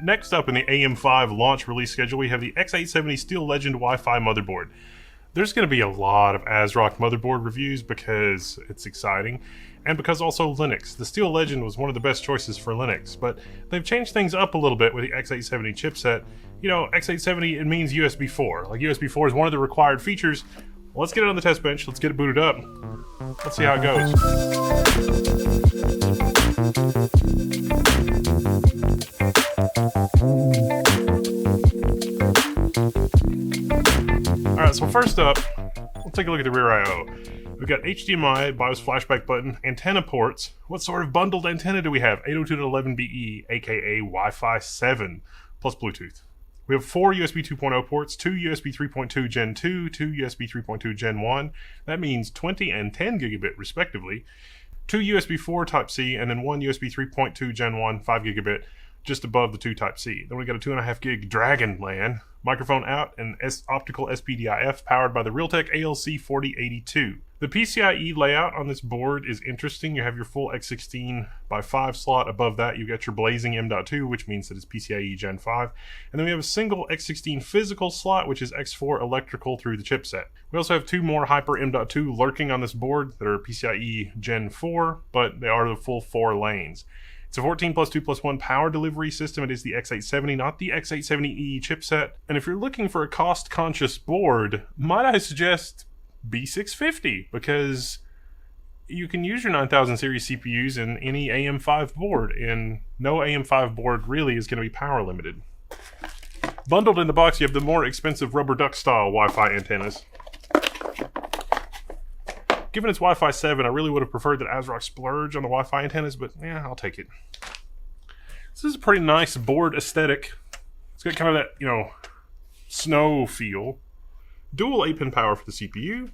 Next up in the AM5 launch release schedule, we have the X870 Steel Legend Wi-Fi motherboard. There's going to be a lot of ASRock motherboard reviews because it's exciting, and because also Linux. The Steel Legend was one of the best choices for Linux, but they've changed things up a little bit with the X870 chipset. You know, X870, it means USB 4. Like, USB 4 is one of the required features. Well, let's get it on the test bench, let's get it booted up. Let's see how it goes. Alright, so first up, we'll take a look at the rear I/O. We've got HDMI, BIOS flashback button, antenna ports. What sort of bundled antenna do we have? 802.11be, aka Wi-Fi 7, plus Bluetooth. We have 4 USB 2.0 ports, 2 USB 3.2 Gen 2, 2 USB 3.2 Gen 1. That means 20 and 10 gigabit respectively. 2 USB 4 Type-C, and then 1 USB 3.2 Gen 1, 5 gigabit, just above the 2 Type-C. Then we got a 2.5 gig Dragon LAN, microphone out, and optical SPDIF powered by the Realtek ALC 4082. The PCIe layout on this board is interesting. You have your full X16x5 slot. Above that, you got your blazing M.2, which means that it's PCIe Gen 5. And then we have a single X16 physical slot, which is X4 electrical through the chipset. We also have 2 more Hyper M.2 lurking on this board that are PCIe Gen 4, but they are the full 4 lanes. It's a 14 plus 2 plus 1 power delivery system. It is the X870, not the X870E chipset. And if you're looking for a cost-conscious board, might I suggest B650, because you can use your 9000 series CPUs in any AM5 board, and no AM5 board really is going to be power limited. Bundled in the box, you have the more expensive rubber duck style Wi-Fi antennas. Given it's Wi-Fi 7, I really would have preferred that ASRock splurge on the Wi-Fi antennas, but yeah, I'll take it. This is a pretty nice board aesthetic. It's got kind of that, you know, snow feel. Dual 8-pin power for the CPU.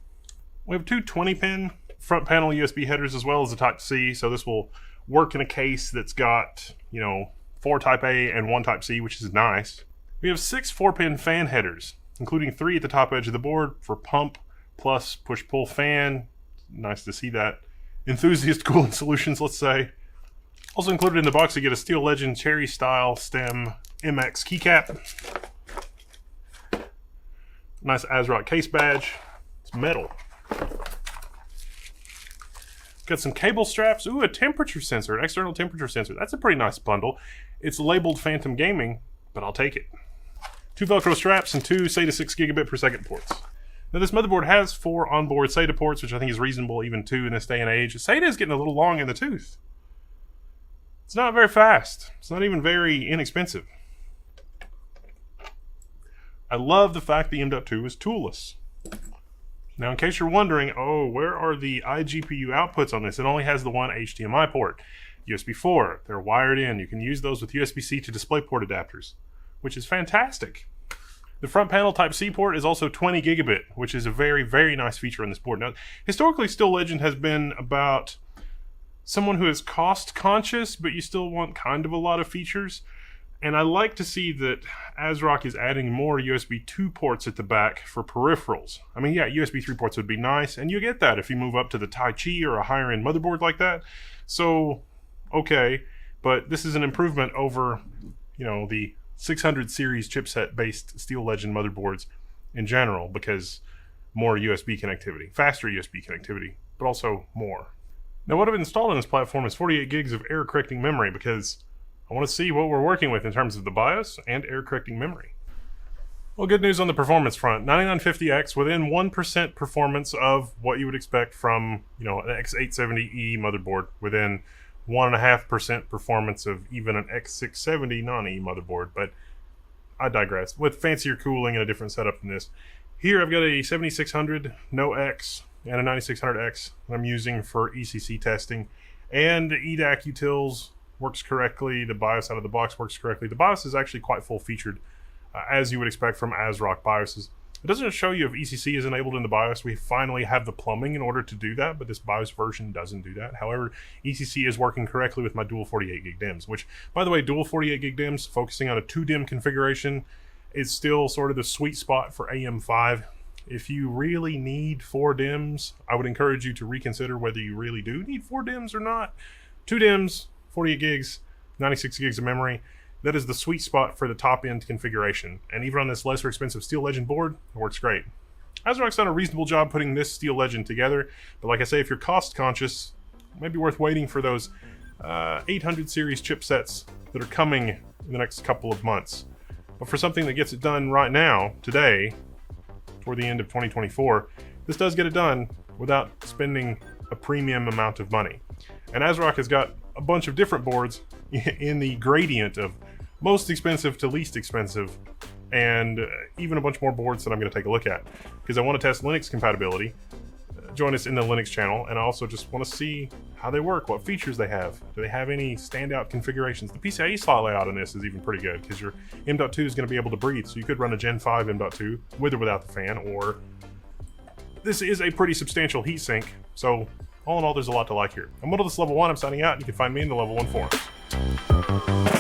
We have 2 20-pin front panel USB headers as well as a Type-C, so this will work in a case that's got, you know, 4 Type-A and 1 Type-C, which is nice. We have 6 4-pin fan headers, including 3 at the top edge of the board for pump plus push-pull fan. Nice to see that. Enthusiast cooling solutions, let's say. Also included in the box, you get a Steel Legend Cherry Style Stem MX keycap. Nice ASRock case badge. It's metal. Got some cable straps. Ooh, a temperature sensor, an external temperature sensor. That's a pretty nice bundle. It's labeled Phantom Gaming, but I'll take it. 2 Velcro straps and 2 SATA 6 gigabit per second ports. Now this motherboard has 4 onboard SATA ports, which I think is reasonable even 2 in this day and age. SATA is getting a little long in the tooth. It's not very fast. It's not even very inexpensive. I love the fact the M.2 is toolless. Now in case you're wondering, oh, where are the iGPU outputs on this? It only has the one HDMI port. USB 4, they're wired in. You can use those with USB-C to DisplayPort adapters, which is fantastic. The front panel Type-C port is also 20 gigabit, which is a very, very nice feature on this board. Now, historically, Steel Legend has been about someone who is cost conscious, but you still want kind of a lot of features. And I like to see that ASRock is adding more USB 2 ports at the back for peripherals. I mean, yeah, USB 3 ports would be nice, and you get that if you move up to the Tai-Chi or a higher end motherboard like that. So, okay, but this is an improvement over, you know, the 600 series chipset based Steel Legend motherboards in general, because more USB connectivity, faster USB connectivity, but also more. Now what I've installed on this platform is 48 gigs of error correcting memory, because I want to see what we're working with in terms of the BIOS and error correcting memory. Well, good news on the performance front. 9950X within 1% performance of what you would expect from, you know, an X870E motherboard, within 1.5% performance of even an X670 non-E motherboard, but I digress. With fancier cooling and a different setup than this. Here I've got a 7600 No X and a 9600X that I'm using for ECC testing, and the EDAC utils works correctly, the BIOS out of the box works correctly. The BIOS is actually quite full-featured, as you would expect from ASRock BIOSes. It doesn't show you if ECC is enabled in the BIOS. We finally have the plumbing in order to do that, but this BIOS version doesn't do that. However, ECC is working correctly with my dual 48 gig DIMMs, which, by the way, dual 48 gig DIMMs, focusing on a 2 DIMM configuration, is still sort of the sweet spot for AM5. If you really need 4 DIMMs, I would encourage you to reconsider whether you really do need 4 DIMMs or not. 2 DIMMs, 48 gigs, 96 gigs of memory. that is the sweet spot for the top end configuration. And even on this lesser expensive Steel Legend board, it works great. ASRock's done a reasonable job putting this Steel Legend together, but like I say, if you're cost conscious, it might be worth waiting for those 800 series chipsets that are coming in the next couple of months. But for something that gets it done right now, today, toward the end of 2024, this does get it done without spending a premium amount of money. And ASRock has got a bunch of different boards in the gradient of most expensive to least expensive, and even a bunch more boards that I'm going to take a look at, because I want to test Linux compatibility. Join us in the Linux channel, and I also just want to see how they work, what features they have. Do they have any standout configurations? The PCIe slot layout on this is even pretty good, because your M.2 is going to be able to breathe, so you could run a Gen 5 M.2 with or without the fan, or this is a pretty substantial heatsink, so all in all, there's a lot to like here. I'm Wendel, this is Level 1. I'm signing out, and you can find me in the Level 1 forums.